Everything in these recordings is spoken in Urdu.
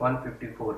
154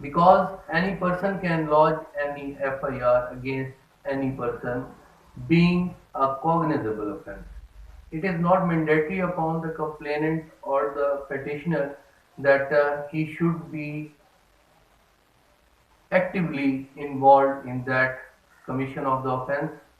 Because any person can lodge any FIR against any person being a cognizable offense. It is not mandatory upon the complainant or the petitioner that he should be actively involved in that commission of the offense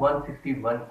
161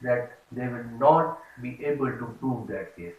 that they will not be able to prove that case.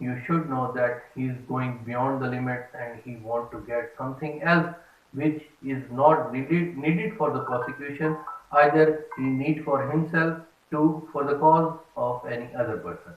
you should know that he is going beyond the limits and he want to get something else which is not needed for the prosecution, either he need for himself to for the cause of any other person.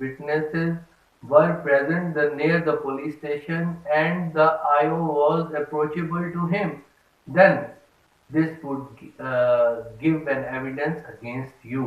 witnesses were present near the police station and the IO was approachable to him, then this would give an evidence against you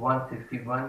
161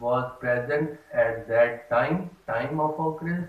was present at that time of occurrence,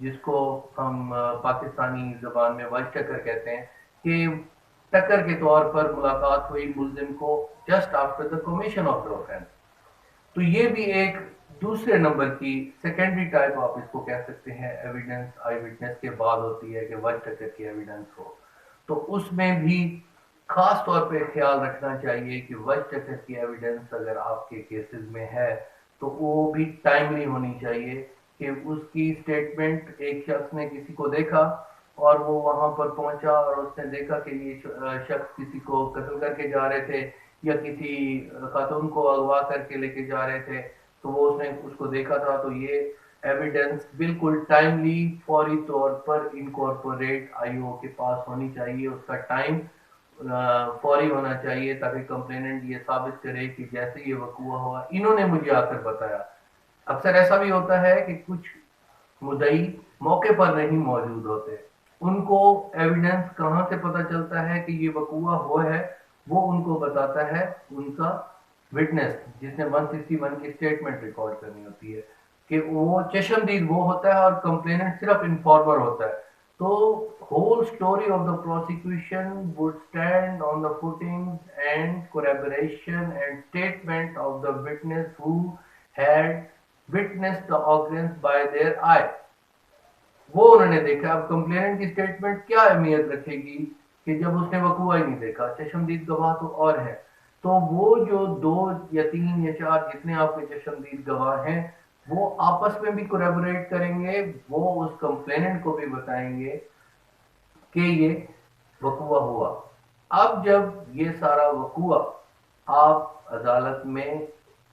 جس کو ہم پاکستانی زبان میں وج ٹکر کہتے ہیں، کہ ٹکر کے طور پر ملاقات ہوئی ملزم کو just after the commission of the offense. تو یہ بھی ایک دوسرے نمبر کی سیکنڈری ٹائپ آپ اس کو کہہ سکتے ہیں ایویڈنس آئی وٹنس کے بعد ہوتی ہے کہ وج ٹکر کی ایویڈنس ہو. تو اس میں بھی خاص طور پہ خیال رکھنا چاہیے کہ وج ٹکر کی ایویڈنس اگر آپ کے کیسز میں ہے تو وہ بھی ٹائملی ہونی چاہیے، کہ اس کی سٹیٹمنٹ ایک شخص نے کسی کو دیکھا اور وہ وہاں پر پہنچا اور اس نے دیکھا کہ یہ شخص کسی کو قتل کر کے جا رہے تھے یا کسی خاتون کو اغوا کر کے لے کے جا رہے تھے، تو وہ اس نے اس کو دیکھا تھا، تو یہ ایویڈنس بالکل ٹائملی فوری طور پر انکارپوریٹ آئی او کے پاس ہونی چاہیے. اس کا ٹائم فوری ہونا چاہیے تاکہ کمپلیننٹ یہ ثابت کرے کہ جیسے یہ وقوع ہوا انہوں نے مجھے آ کر بتایا. اکثر ایسا بھی ہوتا ہے کہ کچھ مدعی موقع پر نہیں موجود ہوتے، ان کو ایویڈنس کہاں سے پتہ چلتا ہے کہ یہ وقوع ہوا ہے؟ وہ ان کو بتاتا ہے ان کا وٹنس جس نے 161 کی سٹیٹمنٹ ریکارڈ کرنی ہوتی ہے، کہ وہ چشمدید وہ ہوتا ہے اور کمپلیننٹ صرف انفارمر ہوتا ہے. تو whole story of the prosecution would stand on the footings and corroboration and statement of the witness who had witnessed the occurrence by their eye. وہ انہوں نے دیکھا. اب کمپلیننٹ کی سٹیٹمنٹ کیا اہمیت رکھے گی کہ جب اس نے وقوع ہی نہیں دیکھا؟ چشمدید گواہ تو اور ہے. تو وہ جو 2 یا 3 یا 4 جتنے آپ کے چشمدید گواہ ہیں وہ آپس میں بھی کوریبوریٹ کریں گے، وہ اس کمپلیننٹ کو بھی بتائیں گے کہ یہ وقوع ہوا. اب جب یہ سارا وقوع آپ عدالت میں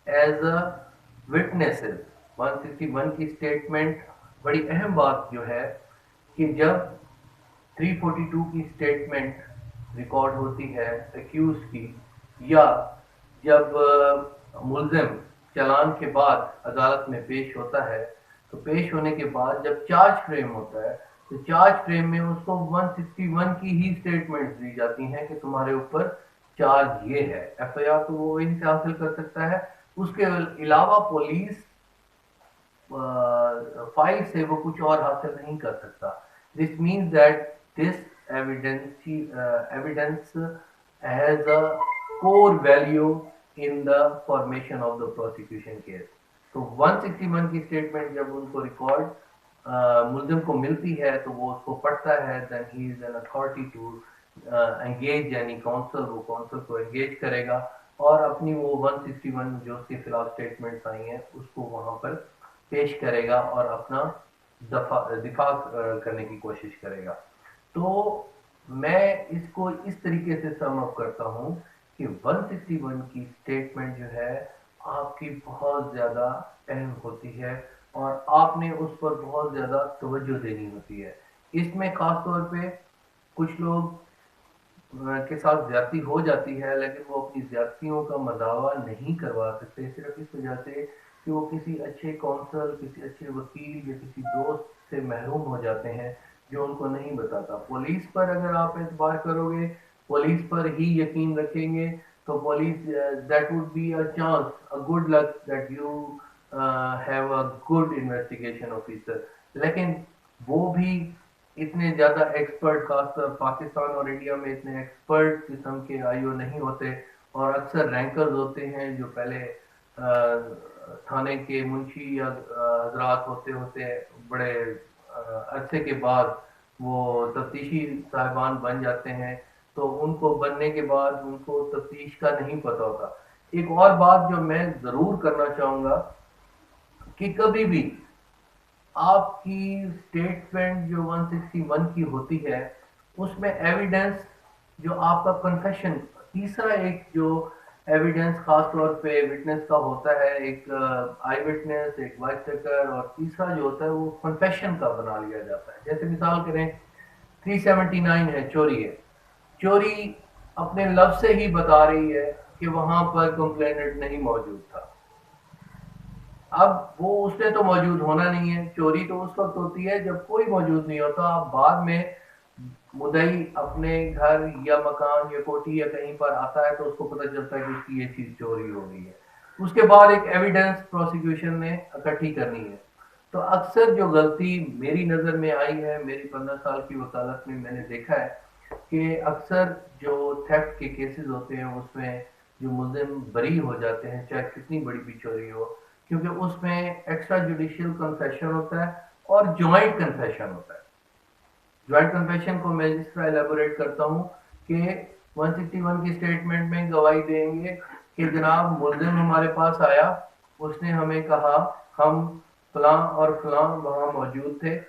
ایز اے وٹنسز 161 کی سٹیٹمنٹ، بڑی اہم بات جو ہے کہ جب 342 کی سٹیٹمنٹ ریکارڈ ہوتی ہے ایکیوز کی، یا جب ملزم چلان کے بعد عدالت میں پیش ہوتا ہے، تو پیش ہونے کے بعد جب چارج فریم ہوتا ہے تو چارج فریم میں اس کو 161 کی ہی سٹیٹمنٹ دی جاتی ہیں کہ تمہارے اوپر چارج یہ ہے. ایف آئی آر تو وہ وہیں سے حاصل کر سکتا ہے، اس کے علاوہ پولیس فائل سے وہ کچھ اور حاصل نہیں کر سکتا. This means that this evidence has a core value in the formation of the prosecution case. تو 161 کی سٹیٹمنٹ جب ان کو ریکارڈ ملزم کو ملتی ہے تو وہ اس کو پڑھتا ہے، then he is an authority to engage any counsel. وہ counsel کو انگیج کرے گا اور اپنی وہ 161 جو اس کے خلاف سٹیٹمنٹس آئی ہیں اس کو وہاں پر پیش کرے گا اور اپنا دفاع کرنے کی کوشش کرے گا. تو میں اس کو اس طریقے سے سم اپ کرتا ہوں کہ 161 کی سٹیٹمنٹ جو ہے آپ کی بہت زیادہ اہم ہوتی ہے اور آپ نے اس پر بہت زیادہ توجہ دینی ہوتی ہے. اس میں خاص طور پہ کچھ لوگ کے ساتھ زیادتی ہو جاتی ہے لیکن وہ اپنی زیادتیوں کا مداوع نہیں کروا سکتے صرف اس وجہ سے کہ وہ کسی اچھے کونسل، کسی اچھے وکیل یا کسی دوست سے محروم ہو جاتے ہیں جو ان کو نہیں بتاتا. پولیس پر اگر آپ اعتبار کرو گے، پولیس پر ہی یقین رکھیں گے تو police that would be a chance, a good luck that you have a good investigation officer. لیکن وہ بھی اتنے زیادہ ایکسپرٹ، خاص طور پاکستان اور انڈیا میں اتنے ایکسپرٹ قسم کے آئی او نہیں ہوتے، اور اکثر رینکرز ہوتے ہیں جو پہلے تھانے کے منشی یا حضرات ہوتے بڑے عرصے کے بعد وہ تفتیشی صاحبان بن جاتے ہیں، تو ان کو بننے کے بعد ان کو تفتیش کا نہیں پتہ ہوتا. ایک اور بات جو میں ضرور کرنا چاہوں گا کہ کبھی بھی آپ کی سٹیٹمنٹ جو 161 کی ہوتی ہے اس میں ایویڈنس جو آپ کا کنفیشن، تیسرا ایک جو ایویڈنس خاص طور پہ وٹنس کا ہوتا ہے، ایک آئی وٹنس، ایک وائس ٹیکر، اور تیسرا جو ہوتا ہے وہ کنفیشن کا بنا لیا جاتا ہے. جیسے مثال کریں 379 ہے، چوری ہے، چوری اپنے لفظ سے ہی بتا رہی ہے کہ وہاں پر کمپلیننٹ نہیں موجود تھا. اب وہ اس نے تو موجود ہونا نہیں ہے. چوری تو اس وقت ہوتی ہے جب کوئی موجود نہیں ہوتا. اب بعد میں مدعی اپنے گھر یا مکان یا کوٹھی یا کہیں پر آتا ہے تو اس کو پتہ چلتا ہے کہ اس کی یہ چیز چوری ہو گئی ہے. اس کے بعد ایک ایویڈنس پروسیکیوشن نے اکٹھی کرنی ہے. تو اکثر جو غلطی میری نظر میں آئی ہے، میری 15 سال کی وکالت میں نے دیکھا ہے کہ اکثر جو تھیفٹ کے کیسز ہوتے ہیں اس میں جو ملزم بری ہو جاتے ہیں، چاہے کتنی بڑی بھی چوری ہو، کیونکہ اس میں ایکسٹرا جوڈیشیل کنفیشن ہوتا ہے اور جوائنٹ کنفیشن ہوتا ہے۔ جوائنٹ کنفیشن کو میں اس طرح ایلیبوریٹ کرتا ہوں کہ 161 کی اسٹیٹمنٹ میں گواہی دیں گے کہ جناب ملزم ہمارے پاس آیا، اس نے ہمیں کہا ہم فلاں اور فلاں وہاں موجود تھے،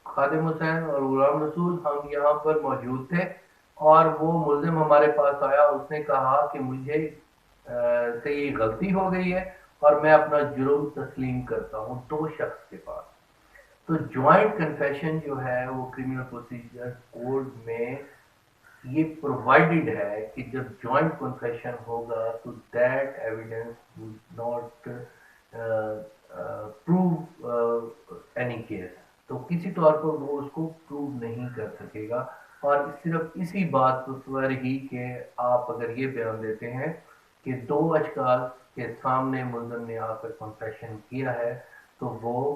خادم حسین اور غلام رسول ہم یہاں پر موجود تھے، اور وہ ملزم ہمارے پاس آیا، اس نے کہا کہ مجھے سے یہ غلطی ہو گئی ہے اور میں اپنا جرم تسلیم کرتا ہوں دو شخص کے پاس۔ تو جوائنٹ کنفیشن جو ہے وہ کرمنل پروسیجر کوڈ میں یہ پرووائڈڈ ہے کہ جب جوائنٹ کنفیشن ہوگا تو that evidence would not prove any case, تو کسی طور پر وہ اس کو پروو نہیں کر سکے گا، اور صرف اسی بات پر ہی کہ آپ اگر یہ بیان دیتے ہیں کہ دو اشخاص کے سامنے ملزم نے آ کر کنفیشن کیا ہے تو وہ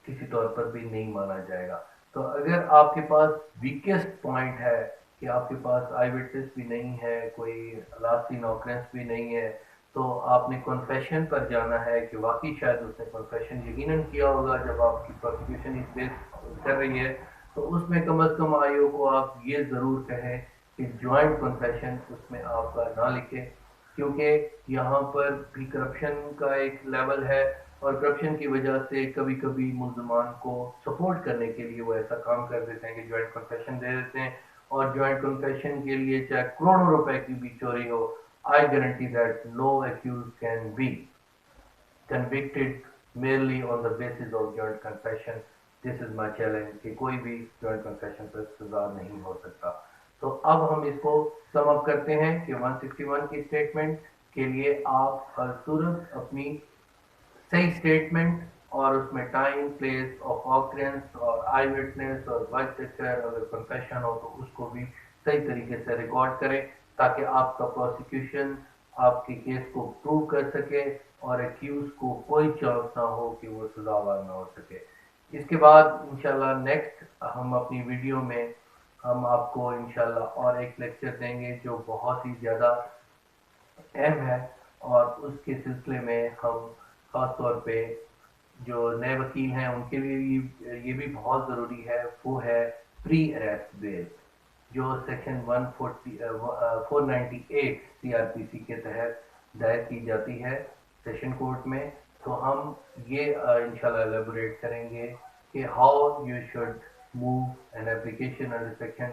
کسی طور پر بھی نہیں مانا جائے گا۔ تو اگر آپ کے پاس ویکسٹ پوائنٹ ہے کہ آپ کے پاس آئی وٹنس بھی نہیں ہے، کوئی لاسٹ سین آکرنس بھی نہیں ہے، تو آپ نے کنفیشن پر جانا ہے کہ واقعی شاید اس نے کنفیشن یقیناً کیا ہوگا جب آپ کی پروسیکیوشن اس بیس کر رہی ہے، تو اس میں کم از کم آئیو کو آپ یہ ضرور کہیں کہ جوائنٹ کنفیشن اس میں آپ کا نہ لکھے، کیونکہ یہاں پر بھی کرپشن کا ایک لیول ہے، اور کرپشن کی وجہ سے کبھی کبھی ملزمان کو سپورٹ کرنے کے لیے وہ ایسا کام کر دیتے ہیں کہ جوائنٹ کنفیشن دے دیتے ہیں، اور جوائنٹ کنفیشن کے لیے چاہے کروڑوں روپے کی بھی چوری ہو، I guarantee that no accused can be convicted merely on the basis of joint confession. This is my challenge کہ کوئی بھی joint confession پر سزا نہیں ہو سکتا۔ تو اب ہم اس کو سم اپ کرتے ہیں کہ 161 کی اسٹیٹمنٹ کے لیے آپ ہر صورت اپنی صحیح اسٹیٹمنٹ اور اس میں ٹائم پلیس آف آکرنس اور آئی وٹنس اور وائس ٹیکچر، اگر کنفیشن ہو تو اس کو بھی صحیح طریقے سے ریکارڈ کریں تاکہ آپ کا پروسیکیوشن آپ کے کیس کو پروو کر سکے اور ایکیوز کو کوئی چانس نہ ہو کہ وہ سزاوار نہ ہو سکے۔ اس کے بعد انشاءاللہ نیکسٹ ہم اپنی ویڈیو میں ہم آپ کو انشاءاللہ اور ایک لیکچر دیں گے جو بہت ہی زیادہ اہم ہے، اور اس کے سلسلے میں ہم خاص طور پہ جو نئے وکیل ہیں ان کے لیے یہ بھی بہت ضروری ہے، وہ ہے پری اریسٹ بیل جو سیکشن 498 سی آر پی سی کے تحت دائر کی جاتی ہے سیشن کورٹ میں۔ تو ہم یہ انشاءاللہ ایلیبوریٹ کریں گے کہ how you should move an application under section